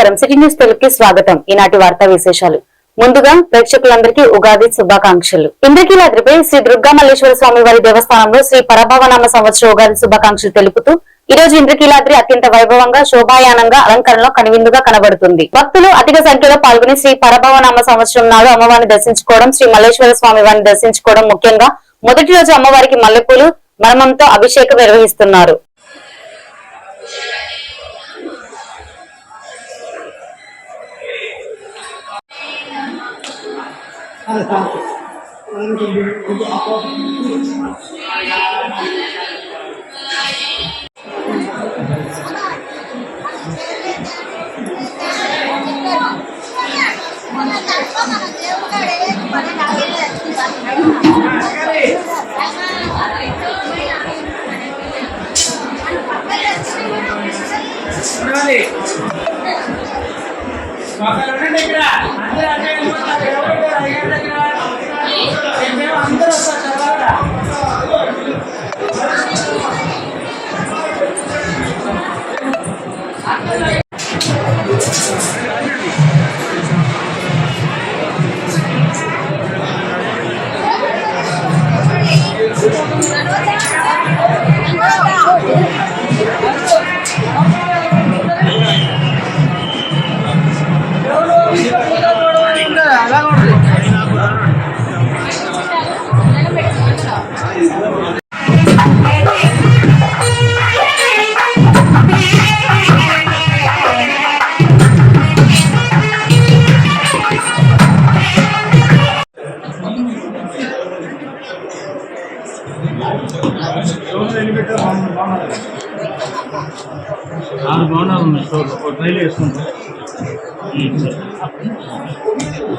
నమస్కారం city news తెలుగుకి స్వాగతం. ఈనాటి వార్తా విశేషాలు. ముందుగా ప్రేక్షకులందరికీ ఉగాది శుభాకాంక్షలు. ఇంద్రకీలాద్రిపై శ్రీ దుర్గా మల్లేశ్వర స్వామి వారి దేవస్థానంలో శ్రీ పరభవనామ సంవత్సర ఉగాది శుభాకాంక్షలు తెలుపుతూ ఈ రోజు ఇంద్రకీలాద్రి అత్యంత వైభవంగా శోభాయానంగా అలంకరణలో కనువిందుగా కనబడుతుంది. భక్తులు అధిక సంఖ్యలో పాల్గొని శ్రీ పరభవనామ సంవత్సరం నాడు అమ్మవారిని దర్శించుకోవడం, శ్రీ మల్లేశ్వర స్వామి వారిని దర్శించుకోవడం ముఖ్యంగా మొదటి రోజు అమ్మవారికి మల్లెపూలు మరమంతో అభిషేకం నిర్వహిస్తున్నారు.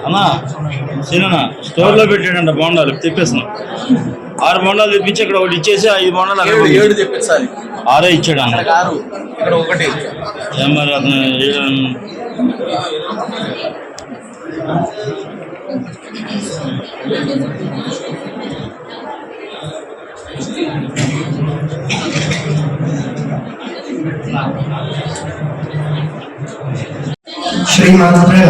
అన్నా సరేనా స్టోర్ లో పెట్టాడంట బోండాలు తెప్పేస్తున్నా 6 బోండాలు తెప్పించి ఇక్కడ ఒకటి ఇచ్చేసి 5 బోండాలు అక్కడ 7 తెప్పించాలి 6 ఇచ్చాడు అన్న ఇక్కడ ఒకటి మరి శ్రీమాత్రే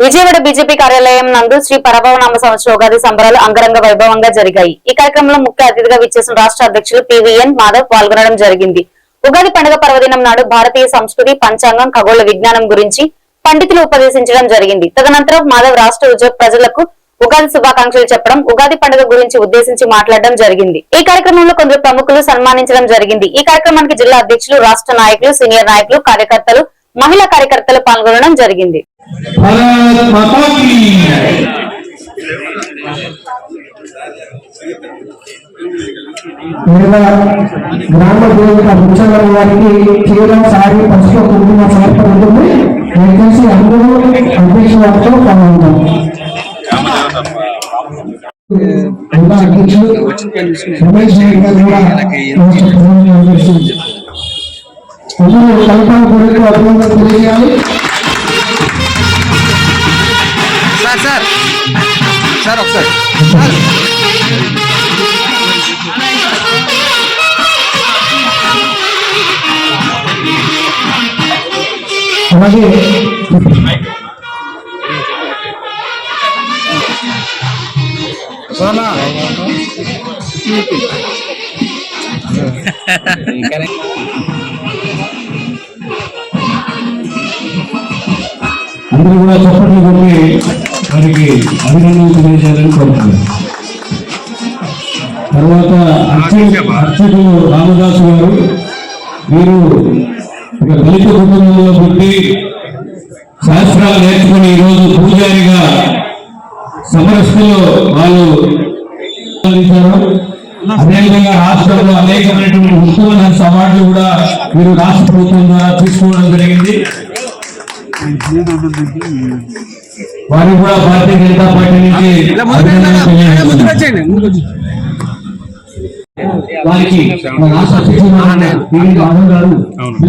విజయవాడ బీజేపీ కార్యాలయం నందు శ్రీ పరభవనామ సంవత్సర ఉగాది సంబరాలు అంగరంగ వైభవంగా జరిగాయి. ఈ కార్యక్రమంలో ముఖ్య అతిథిగా విచ్చేసిన రాష్ట్ర అధ్యక్షులు పివిఎన్ మాధవ్ పాల్గొనడం జరిగింది. ఉగాది పండుగ పర్వదినం నాడు భారతీయ సంస్కృతి, పంచాంగం, ఖగోళ విజ్ఞానం గురించి పండితులు ఉపదేశించడం జరిగింది. తదనంతరం మాధవ్ రాష్ట్ర ఉద్యోగ ప్రజలకు ఉగాది శుభాకాంక్షలు చెప్పడం, ఉగాది పండుగ గురించి ఉద్దేశించి మాట్లాడడం జరిగింది. ఈ కార్యక్రమంలో కొందరు ప్రముఖులు సన్మానించడం జరిగింది. ఈ కార్యక్రమానికి జిల్లా అధ్యక్షులు, రాష్ట్ర నాయకులు, సీనియర్ నాయకులు, కార్యకర్తలు, మహిళా కార్యకర్తలు పాల్గొనడం జరిగింది. గ్రామ దేవత ఉత్సవం వారికి కేవలం సారి పసుపు కుంకుమ సమర్పడుతుంది. దయచేసి అందరూ అధ్యక్షులతో పాల్గొంటాం. అధ్యక్షులు రమేష్ నాయుడు గారు కూడా అందరూ కల్పన గురించి అభినందన తెలియజేయాలి. సార్ ఒకసారి అలాగే అందరూ కూడా చప్పట్లు కొట్టి వారికి అభినందనలు తెలియజేయాలని కోరుతున్నారు. తర్వాత అర్చకులు రామదాసు గారు, వీరు ఒక దళిత కుటుంబంలో పుట్టి శాస్త్రాలు నేర్చుకుని ఈరోజు పూజారిగా సమరస్థలో వాళ్ళు అదేవిధంగా రాష్ట్రంలో అనేకమైనటువంటి ఉత్తమ అవార్డులు కూడా వీరు రాష్ట్ర ప్రభుత్వం ద్వారా తీసుకోవడం జరిగింది. వారికి కూడా భారతీయ జనతా పార్టీ నుంచి వారికి మన రాష్ట్ర అధ్యక్షుడు గారు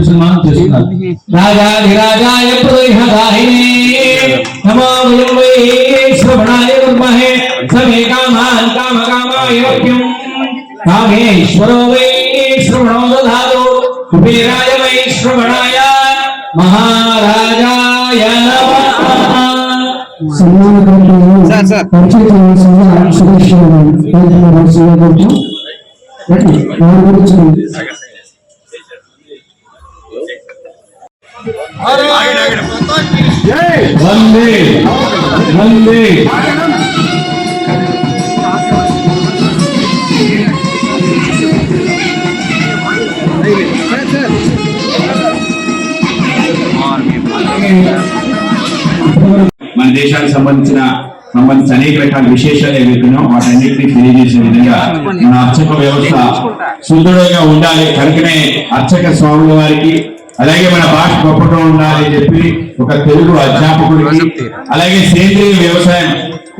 సన్మానం చేస్తున్నారు. రాజాధిరాజాయ ప్రతిహదాయినే నమో వై శ్రవణాయ విద్మహే సమే కామాన్ కామకామాయ వక్యం కామేశ్వరో వై శ్రవణో దధాతు కుబేరాయ వై శ్రవణాయ మహారాజాయ నమః. వందే వందే మన దేశానికి సంబంధించిన అనేక రకాల విశేషాలు ఏవైతున్నాయో వాటన్నిటినీ తెలియజేసే విధంగా మన అర్చక వ్యవస్థ సుదృఢంగా ఉండాలి. కనుకనే అర్చక స్వాముల వారికి అలాగే మన భాష గొప్పగా ఉండాలి అని చెప్పి ఒక తెలుగు అధ్యాపకుడికి, అలాగే సేంద్రీయ వ్యవసాయం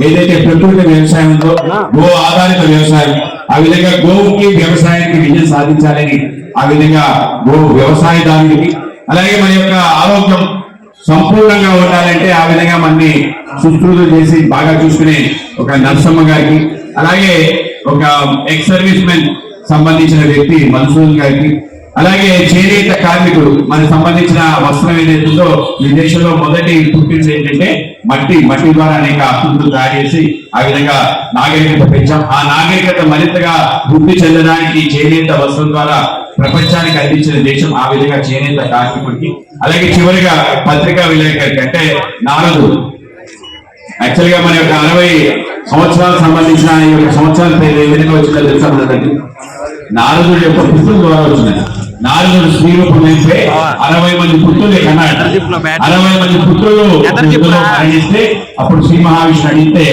ఏదైతే ప్రకృతి వ్యవసాయం ఉందో గో ఆధారిత వ్యవసాయం, ఆ విధంగా గోవుకి వ్యవసాయానికి విజయం సాధించాలని ఆ విధంగా గో వ్యవసాయదారుడికి, అలాగే మన యొక్క ఆరోగ్యం సంపూర్ణంగా ఉండాలంటే ఆ విధంగా మనని శుశ్రూష చేసి బాగా చూసుకునే ఒక నర్సమ్మ గారికి, అలాగే ఒక ఎక్స్ సర్వీస్ మెన్ సంబంధించిన వ్యక్తి మన్సూర్ గారికి, అలాగే చేనేత కార్మికుడు మనకు సంబంధించిన వస్త్రం ఏదైతుందో ఈ దేశంలో మొదటి పుట్టింది ఏంటంటే మట్టి ద్వారా అనేక అస్తులు తయారు చేసి ఆ విధంగా నాగరికత పెంచాం. ఆ నాగరికత మరింతగా వృద్ధి చెందడానికి చేనేత వస్త్రం ద్వారా ప్రపంచానికి అందించిన దేశం ఆ విధంగా చేనేత కార్మికుడికి. అలాగే చివరిగా పత్రికా విలేకరికి అంటే నారదుడు. యాక్చువల్ గా మన యొక్క 60 సంవత్సరాలకు సంబంధించిన ఈ యొక్క సంవత్సరాల పేరు ఏ విధంగా వచ్చిందో తెలుసా మనకి? నారదుడి యొక్క పుత్రుల ద్వారా వచ్చింది. నారదుడు స్త్రీ రూపం అయితే 60 మంది పుత్రులు కన్నాడు. 60 మంది పుత్రులు మరణిస్తే అప్పుడు శ్రీ మహావిష్ణువు అడిగితే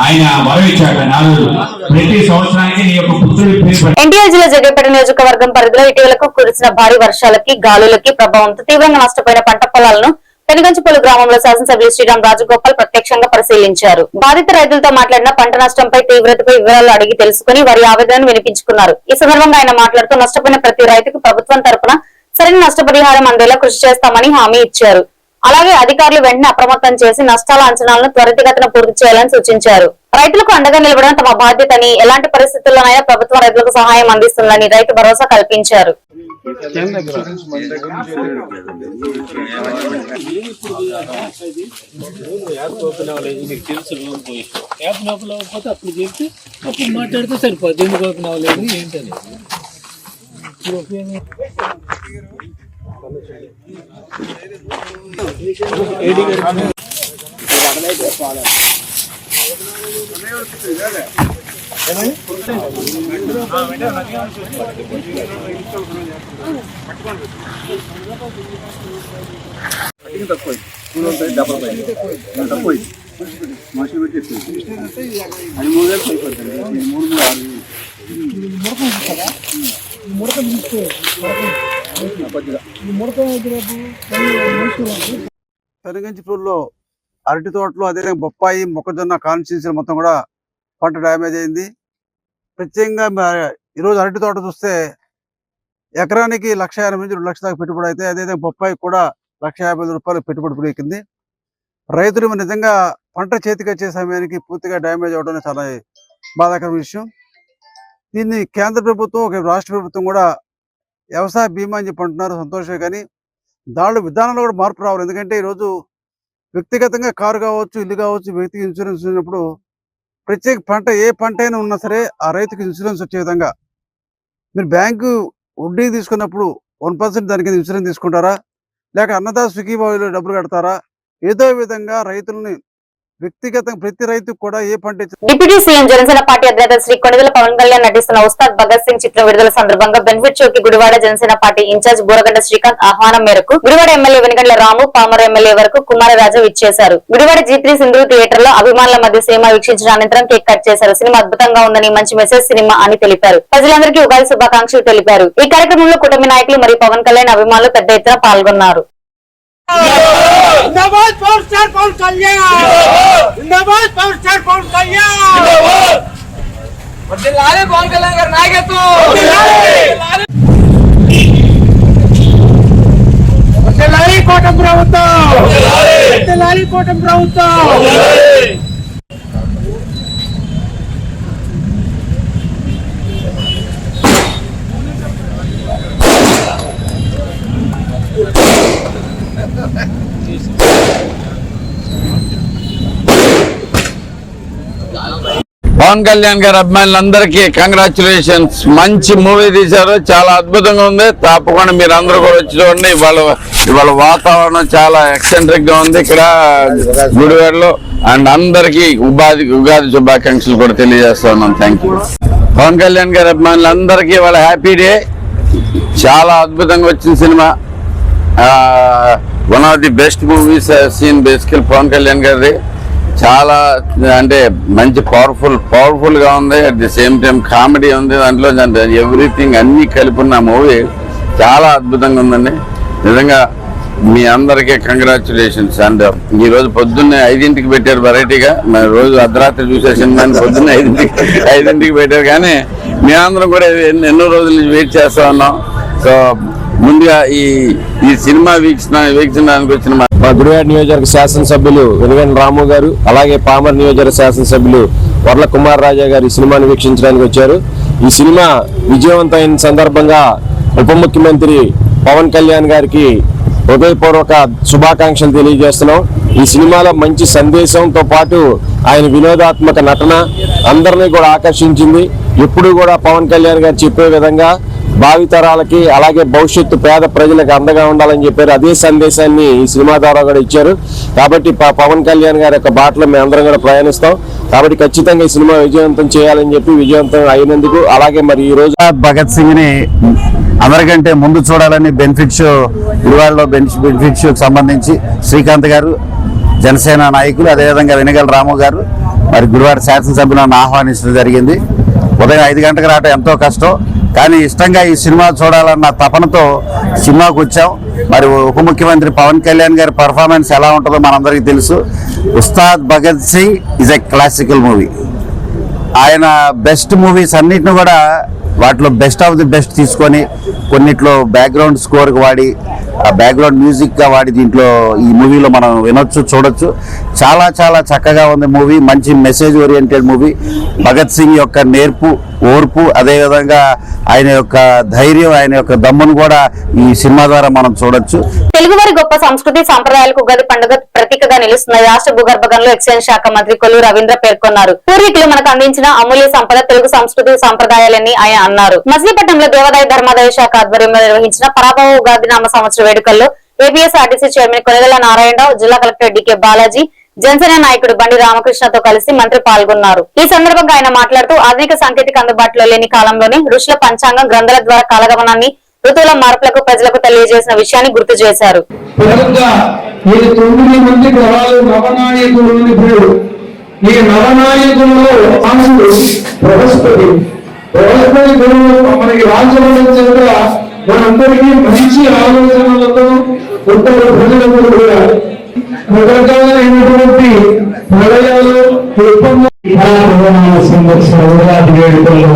ఆయన వరం ఇచ్చాడు నారదుడు, ప్రతి సంవత్సరానికి నీ యొక్క పుత్రుడి పేరు. ఎన్టీఆర్ జిల్లా జగ్గపేట నియోజకవర్గం పరిధిలో ఇటీవలకు కురిసిన భారీ వర్షాలకి గాలులకి ప్రభావంతో తీవ్రంగా నష్టపోయిన పంట పొలాలను పెనుగంచిపల్లి గ్రామంలో శాసనసభ్యులు శ్రీరామ్ రాజగోపాల్ ప్రత్యక్షంగా పరిశీలించారు. బాధిత రైతులతో మాట్లాడిన పంట నష్టంపై తీవ్రతపై వివరాలు అడిగి తెలుసుకుని వారి ఆవేదనను వినిపించుకున్నారు. ఈ సందర్భంగా ఆయన మాట్లాడుతూ నష్టపోయిన ప్రతి రైతుకు ప్రభుత్వం తరపున సరైన నష్టపరిహారం అందేలా కృషి చేస్తామని హామీ ఇచ్చారు. అలాగే అధికారులు వెంటనే అప్రమత్తం చేసి నష్టాల అంచనాలను త్వరితగతిన పూర్తి చేయాలని సూచించారు. రైతులకు అండగా నిలవడం తమ బాధ్యతని, ఎలాంటి పరిస్థితుల్లోనైనా ప్రభుత్వం రైతులకు సహాయం అందిస్తుందని రైతు భరోసా కల్పించారు. అప్పుడు మాట్లాడితే సరిపోద్ది, ఎందుకు ఓపెన్ అవ్వలేదు ఏంటని. పెనుగంచిపూర్లో అరటి తోటలు, అదేవిధంగా బొప్పాయి, మొక్కజొన్న కాన్స్టిట్యూన్సీ మొత్తం కూడా పంట డ్యామేజ్ అయింది. ప్రత్యేకంగా ఈరోజు అరటి తోట చూస్తే ఎకరానికి 1,50,000 నుంచి 2 లక్షల దాకా పెట్టుబడి అయితే, అదేవిధంగా బొప్పాయి కూడా 1,50,000 రూపాయలు పెట్టుబడి పెరిగింది. రైతులు నిజంగా పంట చేతికి వచ్చే సమయానికి పూర్తిగా డ్యామేజ్ అవడం చాలా బాధాకర విషయం. దీన్ని కేంద్ర ప్రభుత్వం, ఒక రాష్ట్ర ప్రభుత్వం కూడా వ్యవసాయ బీమా అని చెప్పి అంటున్నారు, సంతోషమే. కానీ దాంట్లో విధానంలో కూడా మార్పు రావాలి. ఎందుకంటే ఈరోజు వ్యక్తిగతంగా కారు కావచ్చు, ఇల్లు కావచ్చు, వ్యక్తికి ఇన్సూరెన్స్ ఉన్నప్పుడు ప్రత్యేక పంట ఏ పంట అయినా ఉన్నా సరే ఆ రైతుకి ఇన్సూరెన్స్ వచ్చే విధంగా మీరు బ్యాంకు వడ్డీ తీసుకున్నప్పుడు 1% దానికి ఇన్సూరెన్స్ తీసుకుంటారా, లేక అన్నదాత సుఖీభావిలో డబ్బులు కడతారా? ఏదో విధంగా రైతులని వ్యక్తిగతంగా ప్రతి రైతుకు కూడా ఏ పంట. డిప్యూటీ సీఎం జనసేన పార్టీ అధినేత శ్రీ కొణిదెల పవన్ కళ్యాణ్ నటిస్తున్న ఉస్తాద్ భగత్ సింగ్ చిత్రం విడుదల సందర్భంగా బెనిఫిట్ షోకి గుడివాడ జనసేన పార్టీ ఇన్ఛార్జ్ బూరగడ్డ శ్రీకాంత్ ఆహ్వానం మేరకు గుడివాడ ఎమ్మెల్యే వెనుగండ్ల రాము, పామర ఎమ్మెల్యే వరకు కుమారరాజు ఇచ్చేశారు. గుడివాడ G3 సింధు థియేటర్ లో అభిమానుల మధ్య సినిమా వీక్షించిన అనంతరం కేక్ కట్ చేశారు. సినిమా అద్భుతంగా ఉందని, మంచి మెసేజ్ సినిమా అని తెలిపారు. ప్రజలందరికీ ఉగాది శుభాకాంక్షలు తెలిపారు. ఈ కార్యక్రమంలో కుటుంబ నాయకులు మరియు పవన్ కళ్యాణ్ అభిమానులు పెద్ద ఎత్తున పాల్గొన్నారు. जिंदाबाद पावर स्टार पवन कल्याण, जिंदाबाद पावर स्टार पवन कल्याण। పవన్ కళ్యాణ్ గారి నాయకత్వం. కూటమి ప్రభుత్వం. కూటమి ప్రభుత్వం. పవన్ కళ్యాణ్ గారి అభిమానులందరికీ కంగ్రాచులేషన్స్. మంచి మూవీ తీశారు, చాలా అద్భుతంగా ఉంది. తప్పకుండా మీరు అందరూ కూడా వచ్చి చూడండి. ఇవాళ వాతావరణం చాలా ఎక్సెంట్రిక్ గా ఉంది ఇక్కడ గుడివాడలో. అండ్ అందరికీ ఉగాది శుభాకాంక్షలు కూడా తెలియజేస్తా ఉన్నాం. Thank you. పవన్ కళ్యాణ్ గారి అభిమానులందరికీ ఇవాళ హ్యాపీ డే. చాలా అద్భుతంగా వచ్చిన సినిమా. One of the best movies seen basically Pawan Kalyan గారిది. చాలా అంటే మంచి పవర్ఫుల్ గా ఉంది. At the same time comedy ఉంది దాంట్లో. ఎవ్రీథింగ్ అన్ని కలిపిన మూవీ చాలా అద్భుతంగా ఉందండి. నిజంగా మీ అందరికీ కంగ్రాచులేషన్స్. అండ్ ఈ రోజు పొద్దున్నే 5ంటికి పెట్టారు వెరైటీగా. రోజు అర్ధరాత్రి చూసే సినిమాని పొద్దున్నే 5ంటికి పెట్టారు. కానీ మీ అందరం కూడా ఎన్నో రోజుల నుంచి వెయిట్ చేస్తా ఉన్నాం. సో ముందుగా ఈ సినిమా వీక్షించడానికి వచ్చిన మా గుడివాడ నియోజకవర్గ శాసనసభ్యులు వెనుగండ్ల రాము గారు, అలాగే పామర్ నియోజకవర్గ శాసనసభ్యులు వర్ల కుమార్ రాజా గారు ఈ సినిమాను వీక్షించడానికి వచ్చారు. ఈ సినిమా విజయవంతమైన సందర్భంగా ఉప ముఖ్యమంత్రి పవన్ కళ్యాణ్ గారికి హృదయపూర్వక శుభాకాంక్షలు తెలియజేస్తున్నాం. ఈ సినిమాలో మంచి సందేశంతో పాటు ఆయన వినోదాత్మక నటన అందరినీ కూడా ఆకర్షించింది. ఎప్పుడు కూడా పవన్ కళ్యాణ్ గారు చెప్పే విధంగా భావితరాలకి అలాగే భవిష్యత్తు పేద ప్రజలకు అండగా ఉండాలని చెప్పారు. అదే సందేశాన్ని ఈ సినిమా ద్వారా కూడా ఇచ్చారు. కాబట్టి పవన్ కళ్యాణ్ గారి యొక్క బాటలో మేము అందరం కూడా ప్రయాణిస్తాం. కాబట్టి ఖచ్చితంగా ఈ సినిమా విజయవంతం చేయాలని చెప్పి విజయవంతం అయినందుకు, అలాగే మరి ఈ రోజు భగత్ సింగ్ ని అందరికంటే ముందు చూడాలని బెనిఫిట్ షో గుడివాడలో బెనిఫిట్ షోకి సంబంధించి శ్రీకాంత్ గారు, జనసేన నాయకులు, అదేవిధంగా వెనుగండ్ల రాము గారు మరి గుడివాడ శాసనసభ్యులను ఆహ్వానించడం జరిగింది. ఉదయం 5 గంటలకు రావడం ఎంతో కష్టం, కానీ ఇష్టంగా ఈ సినిమా చూడాలన్న తపనతో సినిమాకు వచ్చాం. మరి ఉప ముఖ్యమంత్రి పవన్ కళ్యాణ్ గారి పర్ఫార్మెన్స్ ఎలా ఉంటుందో మనందరికీ తెలుసు. Ustaad Bhagat Singh is a classical movie. ఆయన బెస్ట్ మూవీస్ అన్నిటిని కూడా వాటిలో బెస్ట్ ఆఫ్ ది బెస్ట్ తీసుకొని కొన్నిట్లో బ్యాక్గ్రౌండ్ స్కోర్కి వాడి, ఆ బ్యాక్గ్రౌండ్ మ్యూజిక్గా వాడి దీంట్లో ఈ మూవీలో మనం వినొచ్చు, చూడొచ్చు. చాలా చాలా చక్కగా ఉంది మూవీ. మంచి message oriented movie. Bhagat Singh యొక్క నేర్పు, ఓర్పు, అదేవిధంగా ఆయన యొక్క ధైర్యం, ఆయన యొక్క దమ్మును కూడా ఈ సినిమా ద్వారా మనం చూడొచ్చు. తెలుగువారి గొప్ప సంస్కృతి సంప్రదాయాలకు ఉగాది పండుగ ప్రతీకగా నిలుస్తున్న రాష్ట్ర భూగర్భంలో ఎక్సైజ్ శాఖ మంత్రి కొల్లు రవీంద్ర పేర్కొన్నారు. పూర్వీకులు మనకు అందించిన అమూల్య సంపద తెలుగు సంస్కృతి సంప్రదాయాలని ఆయన అన్నారు. మచిలీపట్నంలో దేవాదాయ ధర్మాదాయ శాఖ ఆధ్వర్యంలో నిర్వహించిన పరాభవ ఉగాది నామ సంవత్సర వేడుకల్లో ఏపీఎస్ఆర్టీసీ చైర్మన్ కొనగల నారాయణరావు, జిల్లా కలెక్టర్ డికే బాలాజీ, జనసేన నాయకుడు బండి రామకృష్ణతో కలిసి మంత్రి పాల్గొన్నారు. ఈ సందర్భంగా ఆయన మాట్లాడుతూ ఆధునిక సాంకేతిక అందుబాటులో లేని కాలంలోనే ఋషుల పంచాంగం గ్రంథాల ద్వారా కాలగమనాన్ని, ఋతువుల మార్పులకు ప్రజలకు తెలియజేసిన విషయాన్ని గుర్తు చేశారు. ఈ నవనాయకులలో బృహస్పతి మనకి రాజ్యాంగ మనందరికీ మంచి ఆలోచనలతో ఉత్తర ప్రజలందరూ కూడా రకరకాలైనటువంటి ప్రళయాలు సందర్శన ఉగాది వేడుకల్లో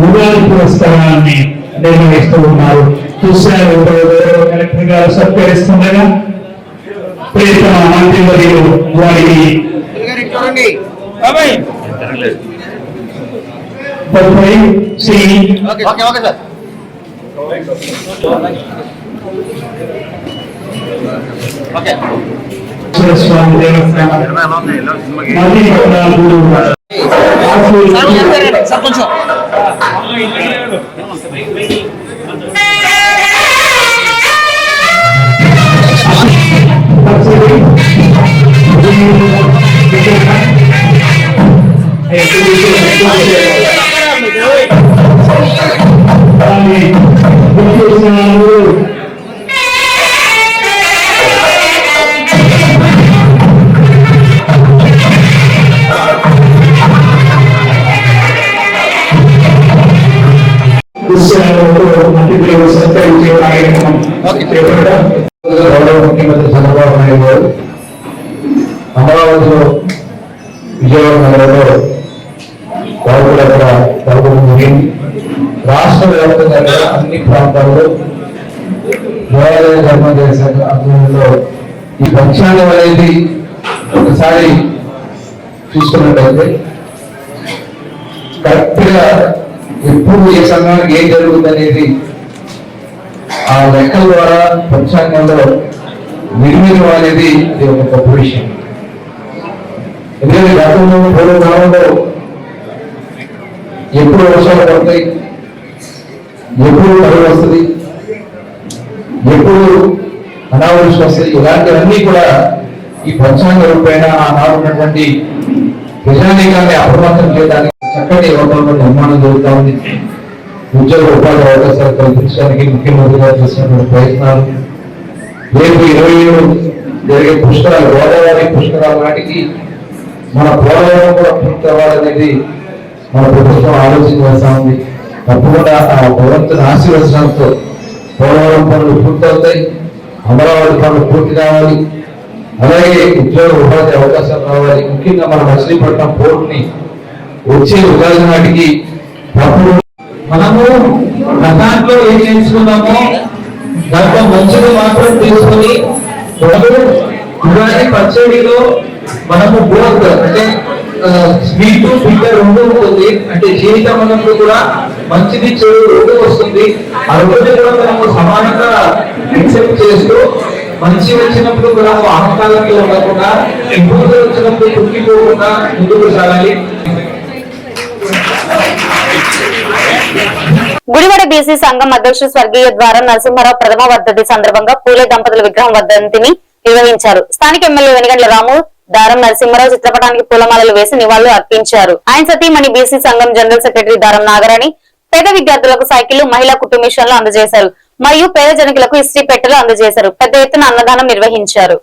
ఉగాది పురస్కారాన్ని నిర్వహిస్తూ ఉన్నారు. చూశారు కలెక్టర్ గారు సత్కరిస్తుండగా ప్రియతమ మంత్రివర్యులు వారికి స్వామి సత్కరించే కార్యక్రమం ముఖ్యమంత్రి చంద్రబాబు నాయుడు గారు అమరావతిలో విజయవాడ నగరంలో వారు కూడా అక్కడ పాల్గొనడం జరిగింది. రాష్ట్ర వ్యాప్తంగా అన్ని ప్రాంతాల్లో దేవాలయ ధర్మాదాయ శాఖ ఆధ్వర్యంలో ఈ పంచాంగం అనేది ఒకసారి చూసుకున్నట్లయితే కరెక్ట్ గా ఎప్పుడు ఏ సమయానికి ఏం జరుగుతుంది అనేది ఆ లెక్కల ద్వారా పంచాంగంలో నిర్మితం అనేది ఇది ఒక గొప్ప విషయం. ఎందుకంటే గతంలో పూర్వకాలంలో ఎప్పుడు వర్షాలు పడతాయి, ఎప్పుడు కరువు వస్తుంది, ఎప్పుడు అనావృష్టి వస్తుంది, ఇలాంటివన్నీ కూడా ఈ పంచాంగ రూపేణ ఆనాడు ఉన్నటువంటి ప్రజానీకాన్ని అప్రమత్తం చేయడానికి చక్కటి వాతావరణం నిర్మాణం జరుగుతూ ఉంది. ఉద్యోగ ఉపాధి అవకాశాలు కల్పించడానికి ముఖ్యమంత్రి గారు చేసినటువంటి ప్రయత్నాలు, రేపు 27 జరిగే పుష్కరాలు, గోదావరి పుష్కరాల నాటికి మన పోలవరం కూడా పూర్తి అవ్వాలనేది మన ప్రభుత్వం ఆలోచించాల్సి ఉంది. తప్పకుండా ఆ భగవంతుని ఆశీర్వచనంతో పోలవరం పనులు పూర్తవుతాయి, అమరావతి పనులు పూర్తి కావాలి, అలాగే ఉద్యోగ ఉపాధి అవకాశాలు రావాలి. ముఖ్యంగా మన మచిలీపట్నం పోర్టుని వచ్చే ఉగాది నాటికి మనము గతాంట్లో ఏం నేర్చుకున్నామో దాంట్లో మంచిది మాత్రం తీసుకుని ఉగాది పచ్చడిలో మనము బోత్ అంటే స్వీట్ స్వీట్ రెండు ఉంటుంది. అంటే జీవితం అన్నప్పుడు కూడా మంచిది చెడు రెండు వస్తుంది. ఆ రెండు కూడా మనము సమానంగా యాక్సెప్ట్ చేస్తూ మంచి వచ్చినప్పుడు కూడా అహంకారంలో ఉండకుండా, ఇబ్బందులు వచ్చినప్పుడు కుంగిపోకుండా ముందుకు సాగాలి. గుడివాడ బీసీ సంఘం అధ్యక్షుడు స్వర్గీయ ద్వారం నరసింహారావు ప్రథమ వర్ధంతి సందర్భంగా పూలే దంపతుల విగ్రహం వర్ధంతిని నిర్వహించారు. స్థానిక ఎమ్మెల్యే వెనుగండ్ల రాము దారం నరసింహారావు చిత్రపటానికి పూలమాలలు వేసి నివాళులు అర్పించారు. ఆయన సతీమణి బీసీ సంఘం జనరల్ సెక్రటరీ దారం నాగరాణి పేద విద్యార్థులకు సైకిళ్లు, మహిళా కుటుంబిషన్లు అందజేశారు మరియు పేద జనకులకు ఇస్త్రీ పెట్టెలు అందజేశారు. పెద్ద ఎత్తున అన్నదానం నిర్వహించారు.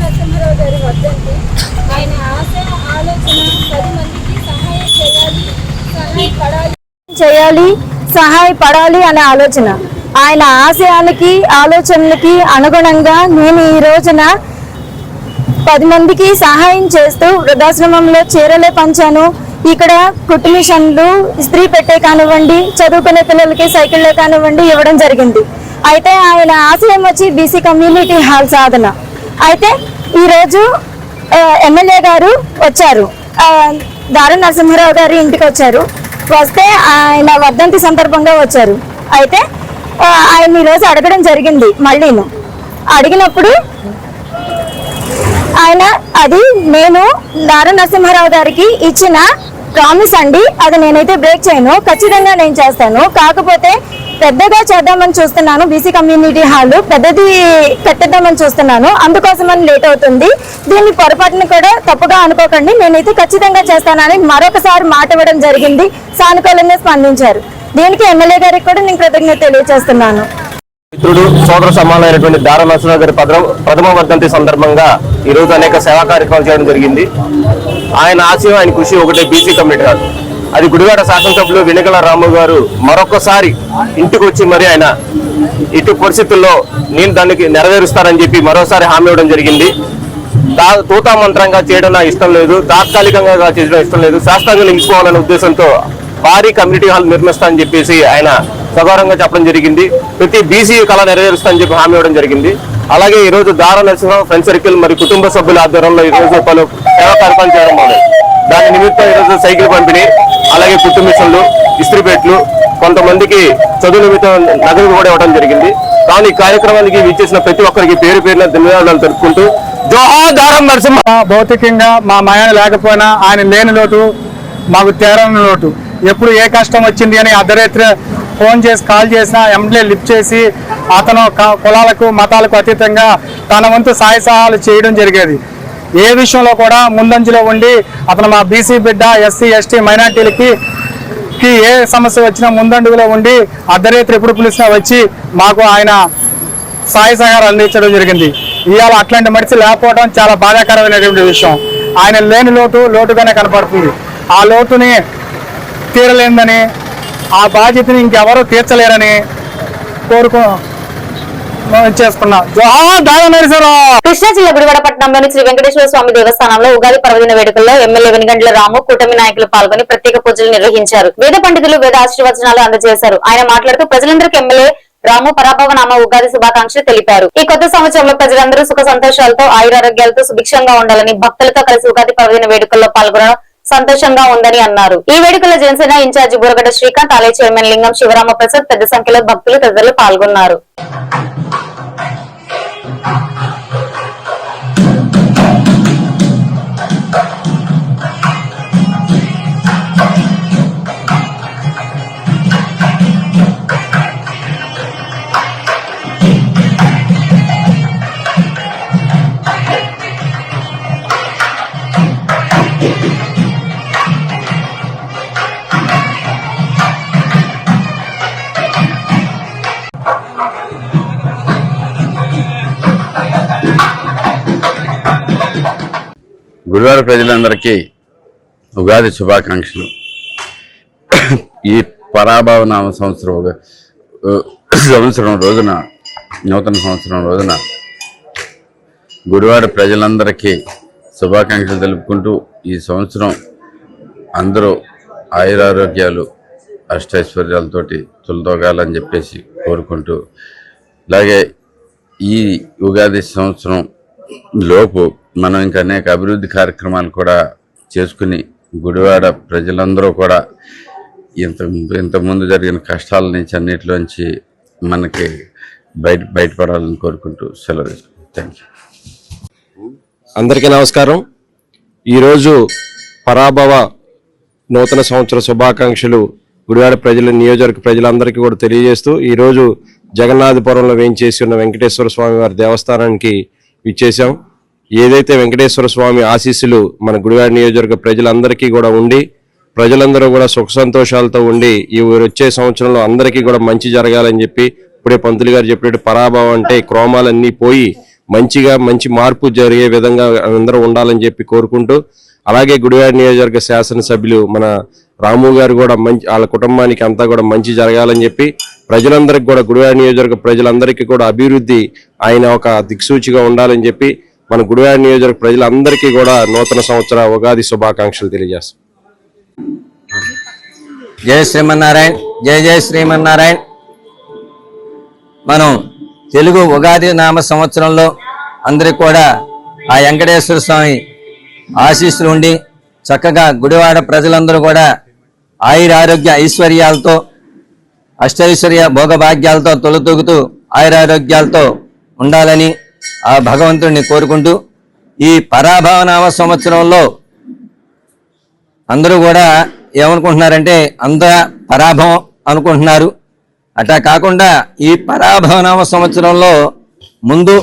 నరసింహారావు గారి వర్ధంతి. ఆయన ఆశ ఆలోచన 10 మందికి సహాయపడాలి అనే ఆలోచన. ఆయన ఆశయానికి ఆలోచనలకి అనుగుణంగా నేను ఈ రోజున 10 మందికి సహాయం చేస్తూ వృద్ధాశ్రమంలో చీరలే పంచాను. ఇక్కడ కుట్టు మిషన్లు, ఇస్త్రీ పెట్టే కానివ్వండి, చదువుకునే పిల్లలకి సైకిళ్ళే కానివ్వండి ఇవ్వడం జరిగింది. అయితే ఆయన ఆశయం వచ్చి బీసీ కమ్యూనిటీ హాల్ సాధన. అయితే ఈరోజు ఎమ్మెల్యే గారు వచ్చారు, దారం నరసింహారావు గారి ఇంటికి వచ్చారు. వస్తే ఆయన వర్ధంతి సందర్భంగా వచ్చారు. అయితే ఆయన ఈరోజు అడగడం జరిగింది. మళ్ళీను అడిగినప్పుడు ఆయన అది నేను దారం నరసింహారావు గారికి ఇచ్చిన ప్రామిస్ అండి, అది నేనైతే బ్రేక్ చేయను, ఖచ్చితంగా నేను చేస్తాను. కాకపోతే పెద్దగా చేద్దామని చూస్తున్నాను, బీసీ కమ్యూనిటీ హాల్ పెద్దది కట్టిద్దామని చూస్తున్నాను, అందుకోసమని లేట్ అవుతుంది. దీన్ని పొరపాటును కూడా తప్పుగా అనుకోకండి, నేనైతే ఖచ్చితంగా చేస్తానని మరొకసారి మాట ఇవ్వడం జరిగింది. సానుకూలంగా స్పందించారు. దీనికి ఎమ్మెల్యే గారికి కూడా నేను కృతజ్ఞత తెలియజేస్తున్నాను. మిత్రుడు సోదర సమానమైనటువంటి దారం నరసింహారావు గారి ప్రథమ వర్ధంతి సందర్భంగా ఈ రోజు అనేక సేవా కార్యక్రమాలు చేయడం జరిగింది. ఆయన ఆశయం, ఆయన కృషి ఒకటే బీసీ కమ్యూనిటీ హాల్. అది గుడివాడ శాసనసభ్యులు వెనుగండ్ల రాము గారు మరొకసారి ఇంటికి వచ్చి మరి ఆయన ఇటు పరిస్థితుల్లో నేను దానికి నెరవేరుస్తారని చెప్పి మరోసారి హామీ ఇవ్వడం జరిగింది. తూతా మంత్రంగా చేయడం నాకు ఇష్టం లేదు, తాత్కాలికంగా చేయడం ఇష్టం లేదు, శాస్త్రంగా నిలిచిపోవాలనే ఉద్దేశంతో భారీ కమ్యూనిటీ హాల్ నిర్మిస్తానని చెప్పేసి ఆయన సగౌరవంగా చెప్పడం జరిగింది. ప్రతి బీసీ కళ నెరవేరుస్తానని చెప్పి హామీ ఇవ్వడం జరిగింది. అలాగే ఈ రోజు దారం నరసింహారావు ఫ్రెండ్ సర్కిల్ మరియు కుటుంబ సభ్యుల ఆధ్వర్యంలో ఈ రోజు పలు సేవా కార్యక్రమాలు చేయడం మొదలు. దాని నిమిత్తం ఈరోజు సైకిల్ పంపిణీ, అలాగే కుట్టు మిషన్లు, ఇస్త్రీపేట్లు, కొంతమందికి చదువు నిమిత్తం నగదు కూడా ఇవ్వడం జరిగింది. కానీ ఈ కార్యక్రమానికి విచ్చేసిన ప్రతి ఒక్కరికి పేరు పేరున ధన్యవాదాలు తెలుపుకుంటూ జోహార్ దారం నరసింహ. భౌతికంగా మా మాయన లేకపోయినా ఆయన లేని లోటు మాకు తీరని లోటు. ఎప్పుడు ఏ కష్టం వచ్చింది అని అర్ధరాత్రి ఫోన్ చేసి కాల్ చేసినా ఎమ్మెల్యే లిఫ్ట్ చేసి అతను కులాలకు మతాలకు అతీతంగా తన వంతు సాయ సహాయాలు చేయడం జరిగేది. ఏ విషయంలో కూడా ముందంజలో ఉండి అతను మా బీసీ బిడ్డ, ఎస్సీ ఎస్టీ మైనార్టీలకి ఏ సమస్య వచ్చినా ముందండుగులో ఉండి అర్ధరాత్రి ఎప్పుడు పిలిచినా వచ్చి మాకు ఆయన సాయ సహకారాలు అందించడం జరిగింది. ఇవాళ అట్లాంటి మనిషి లేకపోవడం చాలా బాధాకరమైనటువంటి విషయం. ఆయన లేని లోటుగానే కనపడుతుంది. ఆ లోటుని తీరలేదని, ఆ బాధ్యతని ఇంకెవరూ తీర్చలేరని చేసుకున్నాం. కృష్ణా జిల్లా గుడివాడ పట్టణంలోని శ్రీ వెంకటేశ్వర స్వామి దేవస్థానంలో ఉగాది పర్వదిన వేడుకల్లో ఎమ్మెల్యే వెనుగండ్ల రాము, కూటమి నాయకులు పాల్గొని ప్రత్యేక పూజలు నిర్వహించారు. వేద పండితులు వేద ఆశీర్వచనాలు అందజేశారు. ఆయన మాట్లాడుతూ ప్రజలందరికీ ఎమ్మెల్యే రాము పరాభవనామ ఉగాది శుభాకాంక్షలు తెలిపారు. ఈ కొత్త సంవత్సరంలో ప్రజలందరూ సుఖ సంతోషాలతో ఆయురారోగ్యాలతో సుభిక్షంగా ఉండాలని, భక్తులతో కలిసి ఉగాది పర్వదిన వేడుకల్లో పాల్గొనడం సంతోషంగా ఉందని అన్నారు. ఈ వేడుకల్లో జనసేన ఇన్ఛార్జి బూరగడ్డ శ్రీకాంత్, ఆలయ చైర్మన్ లింగం శివరామ ప్రసాద్, పెద్ద సంఖ్యలో భక్తులు తదితరులు పాల్గొన్నారు. గుడివాడ ప్రజలందరికీ ఉగాది శుభాకాంక్షలు. ఈ పరాభవనామ సంవత్సరం రోజున, నూతన సంవత్సరం రోజున గుడివాడ ప్రజలందరికీ శుభాకాంక్షలు తెలుపుకుంటూ ఈ సంవత్సరం అందరూ ఆయురారోగ్యాలు అష్టైశ్వర్యాలతోటి తులతోగాలని చెప్పేసి కోరుకుంటూ, అలాగే ఈ ఉగాది సంవత్సరం లోపు మనం ఇంకా అనేక అభివృద్ధి కార్యక్రమాలు కూడా చేసుకుని గుడివాడ ప్రజలందరూ కూడా ఇంతకుముందు జరిగిన కష్టాల నుంచి అన్నిటిలోంచి మనకి బయటపడాలని కోరుకుంటూ సెలవు తీసుకుంటాం. Thank you. అందరికీ నమస్కారం. ఈరోజు పరాభవ నూతన సంవత్సర శుభాకాంక్షలు గుడివాడ నియోజకవర్గ ప్రజలందరికీ కూడా తెలియజేస్తూ, ఈరోజు జగన్నాథపురంలో వేయించేసి ఉన్న వెంకటేశ్వర స్వామి వారి దేవస్థానానికి ఇచ్చేసాం. ఏదైతే వెంకటేశ్వర స్వామి ఆశీస్సులు మన గుడివాడ నియోజకవర్గ ప్రజలందరికీ కూడా ఉండి, ప్రజలందరూ కూడా సుఖ సంతోషాలతో ఉండి ఈ వచ్చే సంవత్సరంలో అందరికీ కూడా మంచి జరగాలని చెప్పి, ఇప్పుడే పంతులు గారు చెప్పినట్టు పరాభవం అంటే క్రోమాలన్నీ పోయి మంచి మార్పు జరిగే విధంగా అందరూ ఉండాలని చెప్పి కోరుకుంటూ, అలాగే గుడివాడ నియోజకవర్గ శాసనసభ్యులు మన రాము గారు కూడా వాళ్ళ కుటుంబానికి అంతా కూడా మంచి జరగాలని చెప్పి, ప్రజలందరికీ కూడా గుడివాడ నియోజకవర్గ ప్రజలందరికీ కూడా అభివృద్ధి ఆయన ఒక దిక్సూచిగా ఉండాలని చెప్పి మన గుడివాడ నియోజకవర్గ ప్రజలందరికీ కూడా నూతన సంవత్సర ఉగాది శుభాకాంక్షలు తెలియజేస్తాం. జై శ్రీమన్నారాయణ, జై జై శ్రీమన్నారాయణ. మనం తెలుగు ఉగాది నామ సంవత్సరంలో అందరికి కూడా ఆ వెంకటేశ్వర స్వామి ఆశీస్సులు ఉండి చక్కగా గుడివాడ ప్రజలందరూ కూడా ఆయురారోగ్య ఐశ్వర్యాలతో అష్టైశ్వర్య భోగభాగ్యాలతో తొలతూగుతూ ఆయురారోగ్యాలతో ఉండాలని ఆ భగవంతుడిని కోరుకుంటూ, ఈ పరాభవనామ సంవత్సరంలో అందరూ కూడా ఏమనుకుంటున్నారంటే అంత పరాభవం అనుకుంటున్నారు. అట్లా కాకుండా ఈ పరాభవనామ సంవత్సరంలో ముందు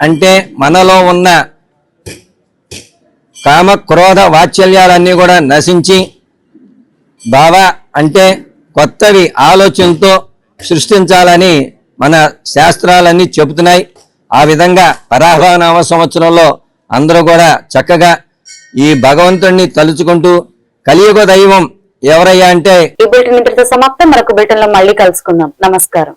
అంటే మనలో ఉన్న కామ క్రోధ వాత్సల్యాలన్నీ కూడా నశించి అంటే కొత్తవి ఆలోచనతో సృష్టించాలని మన శాస్త్రాలన్నీ చెబుతున్నాయి. ఆ విధంగా పరాభవనామ సంవత్సరంలో అందరూ కూడా చక్కగా ఈ భగవంతుడిని తలుచుకుంటూ, కలియుగ దైవం ఎవరయ్యా అంటే. ఈ బులెటిన్ ఇంతటితో సమాప్తం. మరొక బులెటిన్ లో మళ్ళీ కలుసుకుందాం. నమస్కారం.